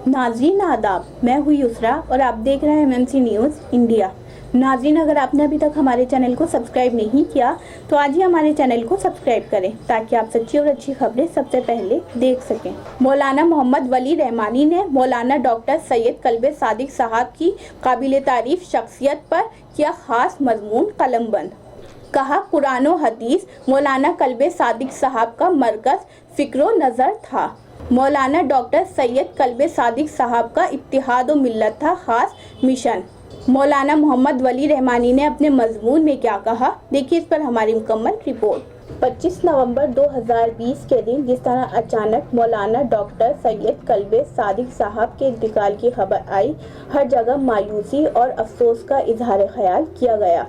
नाज़रीन आदाब, मैं हूँ युसरा और आप देख रहे हैं MMC न्यूज़ इंडिया। नाज़रीन, अगर आपने अभी तक हमारे चैनल को सब्सक्राइब नहीं किया तो आज ही हमारे चैनल को सब्सक्राइब करें ताकि आप सच्ची और अच्छी खबरें सबसे पहले देख सकें। मौलाना मोहम्मद वली रहमानी ने मौलाना डॉक्टर सैयद कल्बे सादिक साहब की काबिल तारीफ शख्सियत पर किया खास मजमून कलमबंद। कहा, कुरान और हदीस मौलाना कल्बे सादिक साहब का मरकज़ फ़िक्र नज़र था। मौलाना डॉक्टर सैयद कल्बे सादिक साहब का इत्तिहाद व मिल्लत था खास मिशन। मौलाना मोहम्मद वली रहमानी ने अपने मजमून में क्या कहा, देखिए इस पर हमारी मुकम्मल रिपोर्ट। 25 नवंबर 2020 के दिन जिस तरह अचानक मौलाना डॉक्टर सैयद कल्बे सादिक साहब के इंतकाल की खबर आई, हर जगह मायूसी और अफसोस का इजहार ख्याल किया गया।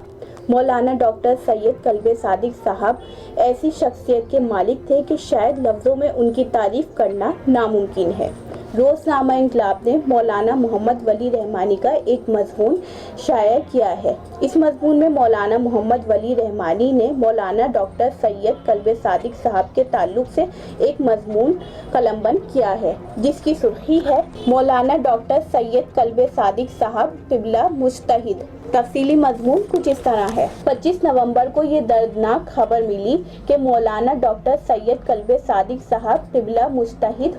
मौलाना डॉक्टर सैयद कल्बे सादिक साहब ऐसी शख्सियत के मालिक थे कि शायद लफ्ज़ों में उनकी तारीफ़ करना नामुमकिन है। रोज़नामा इनकलाब ने मौलाना मोहम्मद वली रहमानी का एक मजमून शाया किया है। इस मजमून में मौलाना मोहम्मद वली रहमानी ने मौलाना डॉक्टर सैयद कल्बे सादिक साहब के ताल्लुक से एक मजमून कलमबंद किया है, जिसकी सुर्खी है, मौलाना डॉक्टर सैयद कल्बे सादिक साहब क़िबला मुज्तहिद। तफसीली मजमून कुछ इस तरह है। 25 नवंबर को ये दर्दनाक खबर मिली कि मौलाना डॉक्टर सैयद कल्बे सादिक साहब क़िबला मुज्तहिद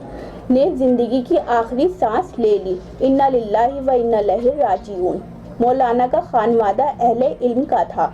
ने ज़िंदगी की आखिरी सांस ले ली। इन्ना लिल्लाहि व इन्ना इलैहि राजिऊन। मौलाना का खानवादा अहले इल्म का था।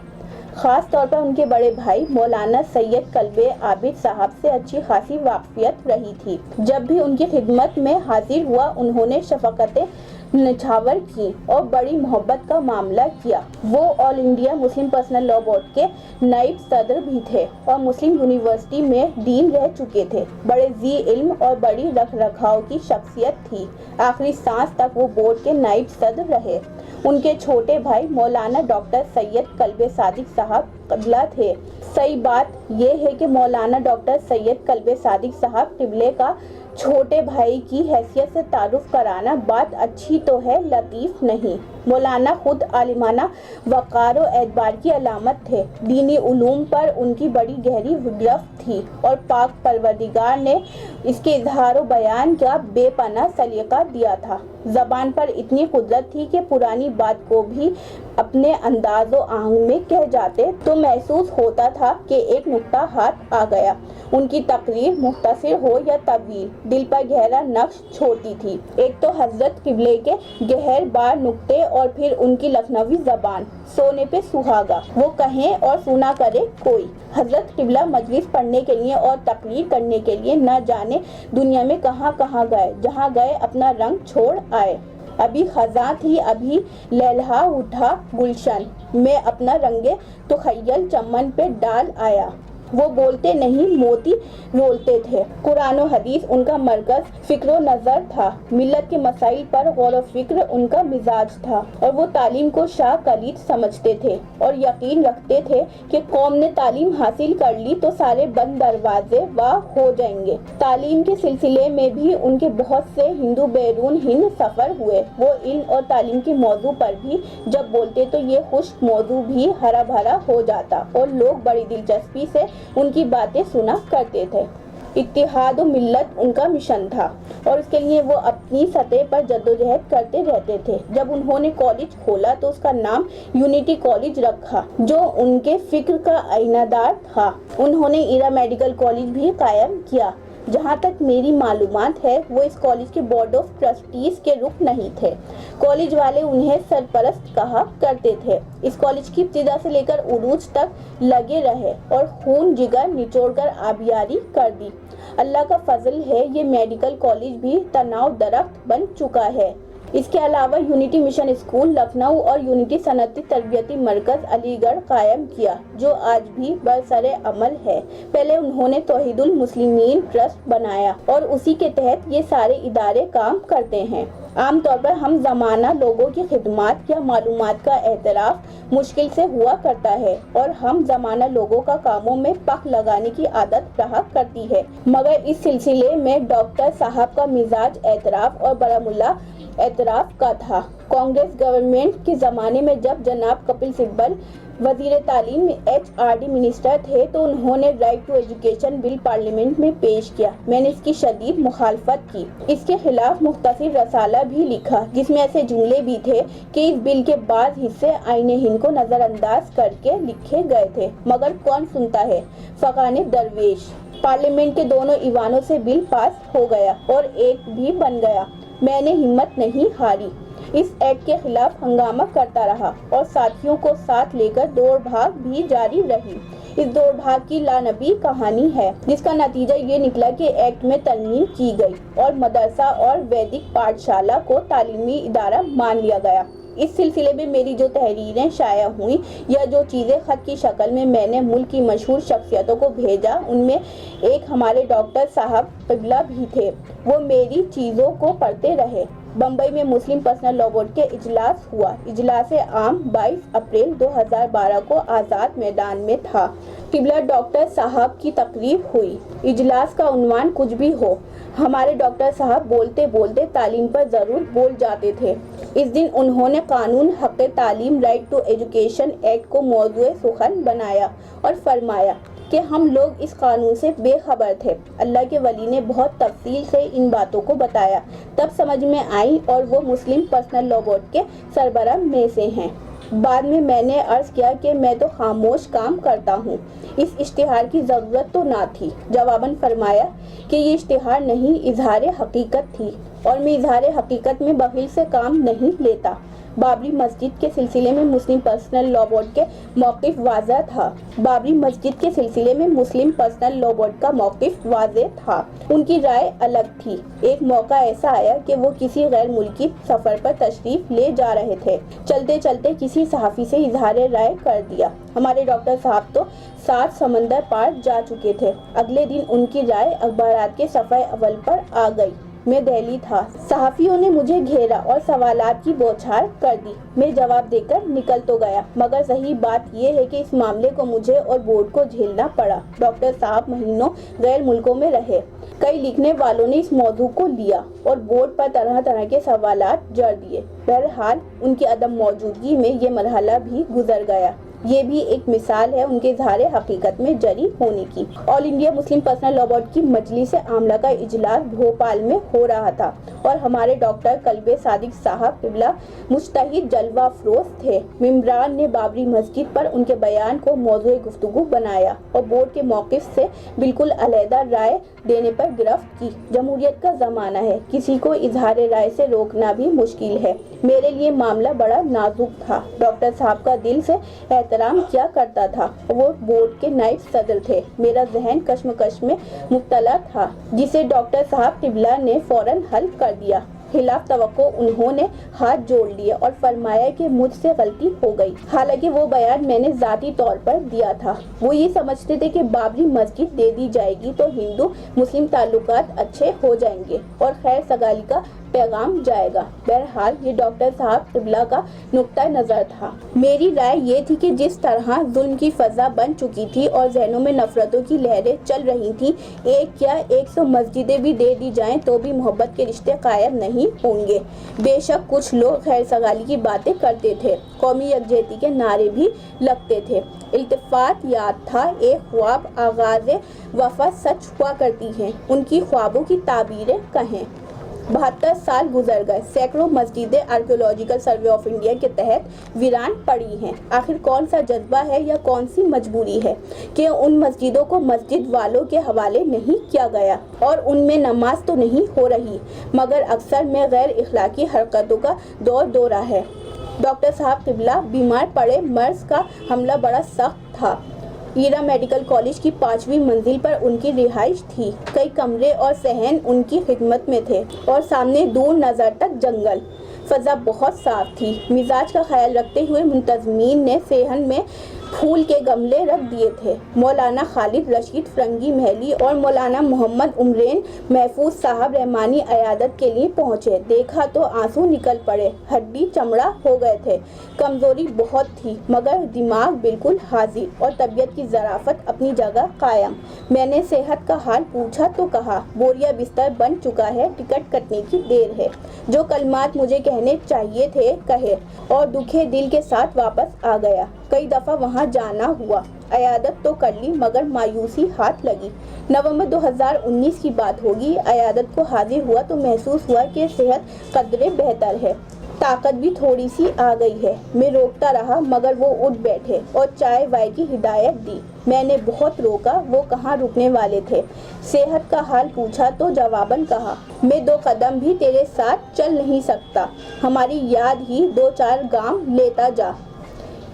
ख़ास तौर पर उनके बड़े भाई मौलाना सैयद कल्बे आबिद साहब से अच्छी खासी वाक़फ़ियत रही थी। जब भी उनकी खिदमत में हाजिर हुआ, उन्होंने शफ़क़त निछावर की और बड़ी मोहब्बत का मामला किया। वो all India Muslim personal law board के नायब सदर भी थे और मुस्लिम यूनिवर्सिटी में डीन रह चुके थे। बड़े जी इल्म और बड़ी रख रखाव की शख्सियत थी। आखिरी सांस तक वो बोर्ड के नायब सदर रहे। उनके छोटे भाई मौलाना डॉक्टर सैयद कल्बे सादिक साहब क़िबला थे। सही बात यह है कि मौलाना डॉक्टर सैयद कल्बे सादिक साहब क़िबले का छोटे भाई की हैसियत से तारुफ कराना बात अच्छी तो है, लतीफ़ नहीं। मौलाना खुद आलिमाना वक़ार और एतबार की अलामत थे। दीनी उलूम पर उनकी बड़ी गहरी गिरफ्त थी और पाक परवरदिगार ने इसके इजहार बयान का बेपनाह सलीक़ा दिया था। ज़बान पर इतनी कुदरत थी कि पुरानी बात को भी अपने अंदाज़ व आहंग में कह जाते तो महसूस होता था कि एक नुक्ता हाथ आ गया। उनकी तकरीर मुख्तसर हो या तवील, दिल पर गहरा नक्श छोड़ती थी। एक तो हज़रत क़िबले के गहर बार नुक्ते और फिर उनकी लखनवी ज़बान, सोने पे सुहागा, वो कहें और सुना करे कोई। हज़रत क़िबला मजलिस पढ़ने के लिए और तकरीर करने के लिए न जाने दुनिया में कहाँ कहाँ गए, जहाँ गए अपना रंग छोड़ आए। अभी ख़ज़ां थी, अभी लहलहा उठा गुलशन में अपना रंगे तो खय्यल चमन पे डाल आया। वो बोलते नहीं, मोती रोलते थे। कुरान और हदीस उनका मरकज़ फ़िक्र नज़र था। मिल्लत के मसाइल पर गौर व फिक्र उनका मिजाज था और वो तालीम को शाह कलीद समझते थे और यकीन रखते थे कि कौम ने तालीम हासिल कर ली तो सारे बंद दरवाजे वाह हो जाएंगे। तालीम के सिलसिले में भी उनके बहुत से हिंदू बैरून हिंद सफ़र हुए। वो इल्म और तालीम के मौजू पर भी जब बोलते तो ये खुश्क मौजू भी हरा भरा हो जाता और लोग बड़ी दिलचस्पी से उनकी बातें सुना करते थे। इत्तिहाद व मिल्लत उनका मिशन था और उसके लिए वो अपनी सतह पर जद्दोजहद करते रहते थे। जब उन्होंने कॉलेज खोला तो उसका नाम यूनिटी कॉलेज रखा, जो उनके फ़िक्र का आईनादार था। उन्होंने इरा मेडिकल कॉलेज भी कायम किया। जहाँ तक मेरी मालूमात है, वो इस कॉलेज के बोर्ड ऑफ ट्रस्टीज़ के रुक नहीं थे। कॉलेज वाले उन्हें सरपरस्त कहा करते थे। इस कॉलेज की इब्तिदा से लेकर उरूज तक लगे रहे और खून जिगर निचोड़कर आबियारी कर दी। अल्लाह का फजल है, ये मेडिकल कॉलेज भी तनाव दरख्त बन चुका है। इसके अलावा यूनिटी मिशन स्कूल लखनऊ और यूनिटी सनती तरबियती मरकज़ अलीगढ़ कायम किया, जो आज भी बरसरे अमल है। पहले उन्होंने तौहीदुल मुस्लिमीन ट्रस्ट बनाया और उसी के तहत ये सारे इदारे काम करते हैं। आम तौर पर हम ज़माना लोगों की खिदमत या मालूमात का एतराफ़ मुश्किल से हुआ करता है और हम ज़माना लोगों का कामों में पख लगाने की आदत रहा करती है, मगर इस सिलसिले में डॉक्टर साहब का मिजाज एतराफ़ और बरामुल्ला एतराफ़ का था। कांग्रेस गवर्नमेंट के ज़माने में जब जनाब कपिल सिब्बल वजीर तालीम में HRD मिनिस्टर थे तो उन्होंने right to education bill parliament में पेश किया। मैंने इसकी शदीद मुखालफत की। इसके खिलाफ मुख्तसर रसाला भी लिखा जिसमें ऐसे जुमले भी थे कि इस बिल के बाद हिस्से आईने हिंद को नज़रअंदाज करके लिखे गए थे, मगर कौन सुनता है फकाने दरवेश। पार्लियामेंट के दोनों ईवानों से बिल पास हो गया और एक भी बन गया। मैंने हिम्मत नहीं हारी, इस एक्ट के खिलाफ हंगामा करता रहा और साथियों को साथ लेकर दौड़ भाग भी जारी रही। इस दौड़ भाग की लानबी कहानी है जिसका नतीजा ये निकला कि एक्ट में तरमीम की गई और मदरसा और वैदिक पाठशाला को तालीमी इदारा मान लिया गया। इस सिलसिले में मेरी जो तहरीरें शाया हुई या जो चीज़ें ख़त की शक्ल में मैंने मुल्क की मशहूर शख्सियतों को भेजा, उनमें एक हमारे डॉक्टर साहब क़िबला भी थे। वो मेरी चीज़ों को पढ़ते रहे। बम्बई में मुस्लिम पर्सनल लॉ बोर्ड के इजलास हुआ। इजलास आम 22 अप्रैल 2012 को आज़ाद मैदान में था। क़िबला डॉक्टर साहब की तकरीब हुई। इजलास का उन्वान कुछ भी हो, हमारे डॉक्टर साहब बोलते बोलते तालीम पर ज़रूर बोल जाते थे। इस दिन उन्होंने कानून हक़ तालीम राइट टू एजुकेशन एक्ट को मौज़ूए सुखन बनाया और फरमाया कि हम लोग इस कानून से बेखबर थे। अल्लाह के वली ने बहुत तफसील से इन बातों को बताया, तब समझ में आई और वो मुस्लिम पर्सनल लॉ बोर्ड के सरबराह में से हैं। बाद में मैंने अर्ज़ किया कि मैं तो खामोश काम करता हूँ, इस इश्तिहार की ज़रूरत तो ना थी। जवाबन फरमाया कि ये इश्तिहार नहीं, इजहार हकीकत थी और मैं इजहार हकीकत में बखील से काम नहीं लेता। बाबरी मस्जिद के सिलसिले में मुस्लिम पर्सनल लॉ बोर्ड के मौक़िफ़ वाज़ह था। बाबरी मस्जिद के सिलसिले में मुस्लिम पर्सनल लॉ बोर्ड का मौक़िफ़ वाज़ह था। उनकी राय अलग थी। एक मौका ऐसा आया कि वो किसी गैर मुल्की सफ़र पर तशरीफ़ ले जा रहे थे। चलते चलते किसी सहाफ़ी से इजहार राय कर दिया। हमारे डॉक्टर साहब तो 7 समंदर पार जा चुके थे। अगले दिन उनकी राय अखबारात के सफ़े अव्वल पर आ गई। मैं दिल्ली था। सहाफ़ियों ने मुझे घेरा और सवालात की बौछार कर दी। मैं जवाब देकर निकल तो गया, मगर सही बात यह है कि इस मामले को मुझे और बोर्ड को झेलना पड़ा। डॉक्टर साहब महीनों गैर मुल्कों में रहे। कई लिखने वालों ने इस मौजू को लिया और बोर्ड पर तरह तरह के सवालात जड़ दिए। बहरहाल उनकी अदम मौजूदगी में ये मरहला भी गुजर गया। ये भी एक मिसाल है उनके इजहार हकीकत में जरी होने की। All India Muslim personal law board की मजलिस आमला का इजलास भोपाल में हो रहा था और हमारे डॉक्टर कल्बे सादिक साहब क़िबला मुज्तहिद जलवा अफरोज थे। मेम्बरान ने बाबरी मस्जिद पर उनके बयान को मौज़ूए गुफ्तगू बनाया और बोर्ड के मौक़िफ़ से बिल्कुल अलहदा राय देने पर गिरफ्त की। जमहूरियत का ज़माना है, किसी को इजहार राय से रोकना भी मुश्किल है। मेरे लिए मामला बड़ा नाजुक था। डॉक्टर साहब का दिल से एहतराम किया करता था। वो बोर्ड के नायब सदर थे। मेरा जहन कश्मकश में मुब्तला था जिसे डॉक्टर साहब क़िबला ने फ़ौरन हल कर दिया। खिलाफ तवक्को उन्होंने हाथ जोड़ लिए और फरमाया कि मुझसे गलती हो गई। हालांकि वो बयान मैंने ज़ाती तौर पर दिया था। वो ये समझते थे कि बाबरी मस्जिद दे दी जाएगी तो हिंदू मुस्लिम ताल्लुकात अच्छे हो जाएंगे और खैर सगाली का पैगाम जाएगा। बहरहाल ये डॉक्टर साहब क़िबला का नुक्ता नज़र था। मेरी राय ये थी कि जिस तरह जुल्म की फ़ज़ा बन चुकी थी और जहनों में नफ़रतों की लहरें चल रही थीं, एक क्या 100 मस्जिदें भी दे दी जाएं तो भी मोहब्बत के रिश्ते कायम नहीं होंगे। बेशक कुछ लोग खैर सगाली की बातें करते थे, कौमी यकजहती के नारे भी लगते थे। इल्तिफ़ात याद था, एक ख्वाब आगाज़ वफ़ा सच हुआ करती हैं, उनकी ख्वाबों की ताबीरें कहें। 72 साल गुजर गए। सैकड़ों मस्जिदें आर्कियोलॉजिकल सर्वे ऑफ इंडिया के तहत वीरान पड़ी हैं। आखिर कौन सा जज्बा है या कौन सी मजबूरी है कि उन मस्जिदों को मस्जिद वालों के हवाले नहीं किया गया और उनमें नमाज तो नहीं हो रही, मगर अक्सर में गैर इखलाकी हरकतों का दौर दौरा है। डॉक्टर साहब क़िबला बीमार पड़े। मर्ज का हमला बड़ा सख्त था। ईरा मेडिकल कॉलेज की 5वीं मंजिल पर उनकी रिहाइश थी। कई कमरे और सहन उनकी खिदमत में थे और सामने दूर नज़र तक जंगल। फ़ज़ा बहुत साफ थी। मिजाज का ख्याल रखते हुए मुंतज़मीन ने सेहन में फूल के गमले रख दिए थे। मौलाना खालिद रशीद फरंगी महली और मौलाना मोहम्मद उमरेन महफूज साहब रहमानी अयादत के लिए पहुँचे। देखा तो आंसू निकल पड़े, हड्डी चमड़ा हो गए थे। कमज़ोरी बहुत थी मगर दिमाग बिल्कुल हाजिर और तबीयत की ज़राफ़त अपनी जगह कायम। मैंने सेहत का हाल पूछा तो कहा, बोरिया बिस्तर बन चुका है, टिकट कटने की देर है। जो कलमात मुझे कहने चाहिए थे कहे और दुखे दिल के साथ वापस आ गया। कई दफ़ा वहां जाना हुआ। अयादत तो कर ली मगर मायूसी हाथ लगी। नवंबर 2019 की बात होगी। अयादत को हाजिर हुआ तो महसूस हुआ कि सेहत कदरे बेहतर है, ताकत भी थोड़ी सी आ गई है। मैं रोकता रहा मगर वो उठ बैठे और चाय वाय की हिदायत दी। मैंने बहुत रोका, वो कहाँ रुकने वाले थे। सेहत का हाल पूछा तो जवाबन कहा, मैं 2 कदम भी तेरे साथ चल नहीं सकता, हमारी याद ही 2-4 गांव लेता जा।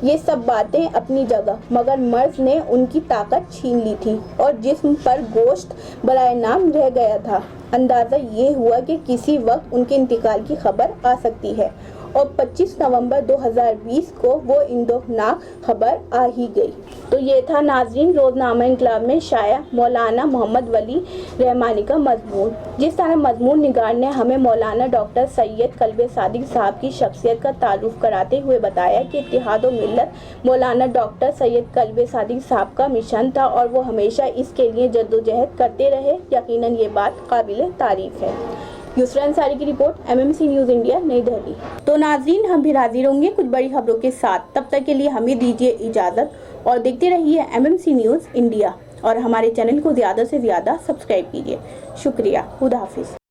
ये सब बातें अपनी जगह, मगर मर्ज ने उनकी ताकत छीन ली थी और जिस्म पर गोश्त बराए नाम रह गया था। अंदाज़ा ये हुआ कि किसी वक्त उनके इंतकाल की खबर आ सकती है और 25 नवंबर 2020 को वो इंदोनाक खबर आ ही गई। तो ये था नाज़रीन रोज़नामा इंकलाब में शाया मौलाना मोहम्मद वली रहमानी का मजमून। जिस तरह मजमून निगार ने हमें मौलाना डॉक्टर सैयद कल्बे सादिक साहब की शख्सियत का तारुफ कराते हुए बताया कि इत्तिहाद और मिल्लत मौलाना डॉक्टर सैयद कल्बे सादिक साहब का मिशन था और वो हमेशा इसके लिए जद्दोजहद करते रहे। यकीनन ये बात काबिल तारीफ़ है। युसरा अंसारी की रिपोर्ट, MMC न्यूज़ इंडिया, नई दिल्ली। तो नाज़रीन हम भी हाजिर होंगे कुछ बड़ी खबरों के साथ। तब तक के लिए हमें दीजिए इजाज़त और देखते रहिए MMC न्यूज़ इंडिया और हमारे चैनल को ज़्यादा से ज़्यादा सब्सक्राइब कीजिए। शुक्रिया। खुदा हाफिज़।